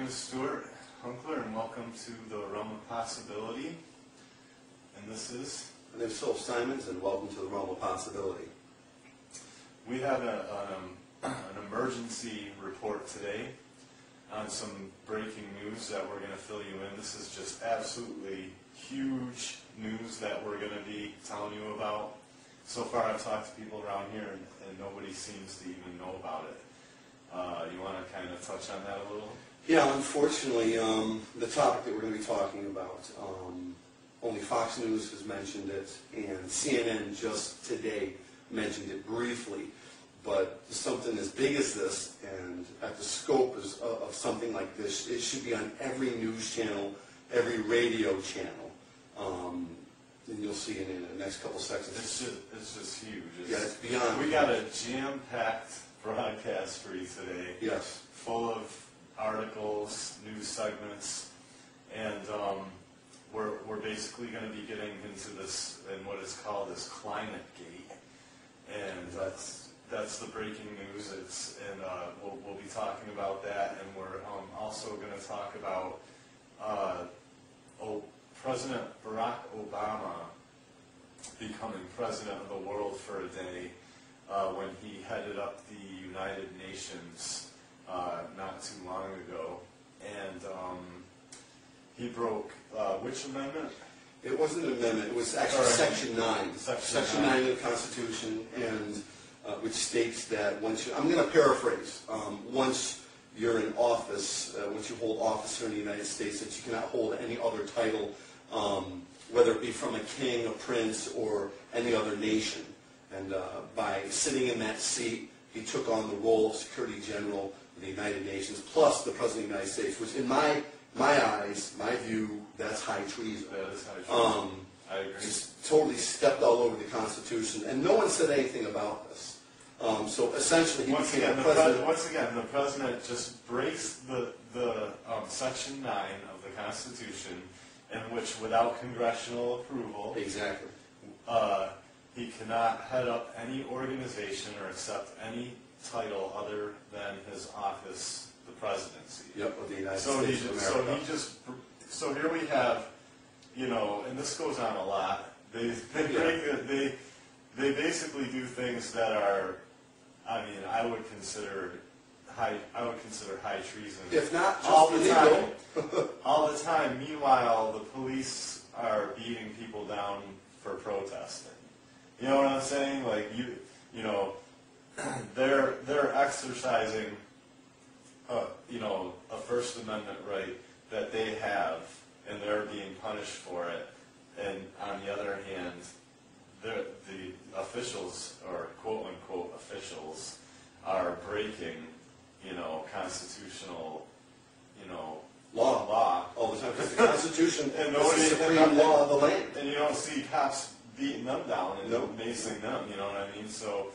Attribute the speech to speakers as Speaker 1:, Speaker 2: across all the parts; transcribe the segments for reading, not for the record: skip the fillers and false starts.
Speaker 1: name is Stuart Hunkler, and welcome to the Realm of Possibility. And this is?
Speaker 2: My name is Phillip Symonds, and welcome to the Realm of Possibility.
Speaker 1: We have an emergency report today on some breaking news that we're going to fill you in. This is just absolutely huge news that we're going to be telling you about. So far I've talked to people around here and nobody seems to even know about it. You want to kind of touch on that a little?
Speaker 2: Yeah, unfortunately, the topic that we're going to be talking about, only Fox News has mentioned it, and CNN just today mentioned it briefly. But something as big as this, and at the scope of something like this, it should be on every news channel, every radio channel. And you'll see it in the next couple seconds.
Speaker 1: It's just huge.
Speaker 2: It's beyond. We
Speaker 1: got a jam-packed broadcast for you today.
Speaker 2: Yes.
Speaker 1: Full of articles, news segments, and we're basically going to be getting into this in what is called this climate gate, and that's the breaking news. We'll be talking about that, and we're also going to talk about President Barack Obama becoming president of the world for a day when he headed up the United Nations not too long ago, and he broke which amendment?
Speaker 2: It wasn't an amendment. It was actually Section 9. Section 9 of the Constitution, and which states that once I'm going to paraphrase, once you're in office, once you hold office here in the United States, that you cannot hold any other title, whether it be from a king, a prince, or any other nation. And by sitting in that seat, he took on the role of Secretary General of the United Nations, plus the President of the United States, which in my eyes, my view, that's high treason.
Speaker 1: That is high treason. I agree.
Speaker 2: Just totally stepped all over the Constitution, and no one said anything about this. So essentially,
Speaker 1: once again, the President just breaks the Section 9 of the Constitution, in which, without congressional approval,
Speaker 2: exactly,
Speaker 1: he cannot head up any organization or accept any title other than his office, the presidency.
Speaker 2: Yep, of the United States of America.
Speaker 1: So here we have, and this goes on a lot. They basically do things that are, I would consider high treason.
Speaker 2: If not just
Speaker 1: all the
Speaker 2: illegal.
Speaker 1: time. All the time. Meanwhile, the police are beating people down for protesting. You know what I'm saying? Like they're exercising a First Amendment right that they have, and they're being punished for it. And on the other hand, the officials, or quote unquote officials, are breaking constitutional law
Speaker 2: all the time, because the Constitution
Speaker 1: and
Speaker 2: is the supreme law of the land.
Speaker 1: And you don't see cops beating them down and macing them, you know what I mean? So,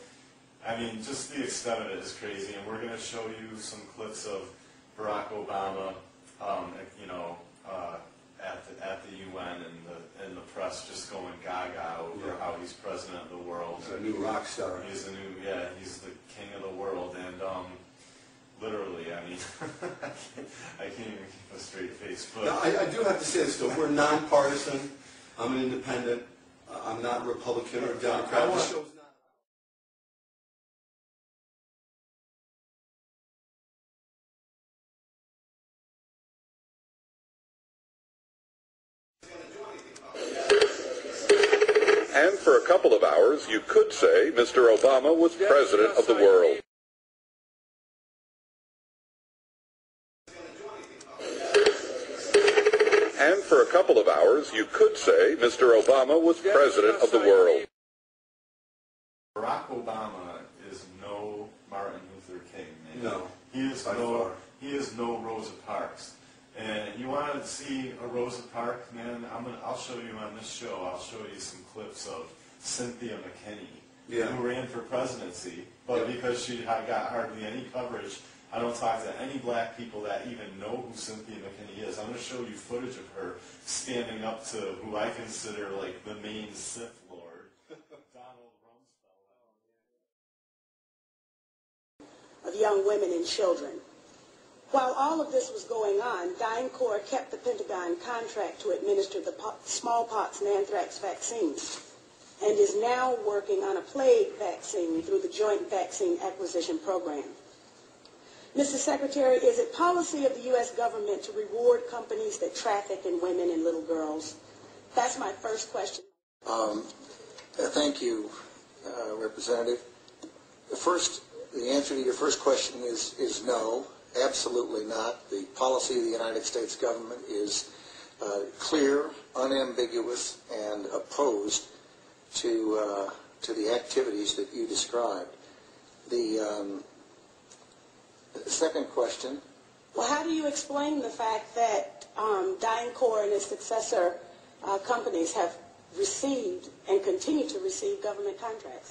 Speaker 1: just the extent of it is crazy, and we're going to show you some clips of Barack Obama, at the UN and the press just going gaga over how he's president of the world.
Speaker 2: He's a new rock star.
Speaker 1: He's the king of the world, and literally, I can't even keep a straight face. But
Speaker 2: now, I do have to say this though, we're nonpartisan. I'm an independent. I'm not Republican or Democrat. This show's not.
Speaker 3: And for a couple of hours, you could say Mr. Obama was president of the world. And for a couple of hours, you could say Mr. Obama was president of the world.
Speaker 1: Barack Obama is no Martin Luther King, man.
Speaker 2: No.
Speaker 1: He is no Rosa Parks. And you want to see a Rosa Parks, man? I'll show you on this show. I'll show you some clips of Cynthia McKinney, who ran for presidency, but because she got hardly any coverage, I don't talk to any black people that even know who Cynthia McKinney is. I'm going to show you footage of her standing up to who I consider like the main Sith Lord, Donald Rumsfeld.
Speaker 4: Of young women and children While all of this was going on, DynCorp kept the Pentagon contract to administer the smallpox and anthrax vaccines and is now working on a plague vaccine through the Joint Vaccine Acquisition Program. Mr. Secretary, is it policy of the U.S. government to reward companies that traffic in women and little girls? That's my first question.
Speaker 5: Thank you, Representative. The answer to your first question is no, absolutely not. The policy of the United States government is clear, unambiguous, and opposed to the activities that you described. The second question.
Speaker 4: Well, how do you explain the fact that DynCorp and its successor companies have received and continue to receive government contracts?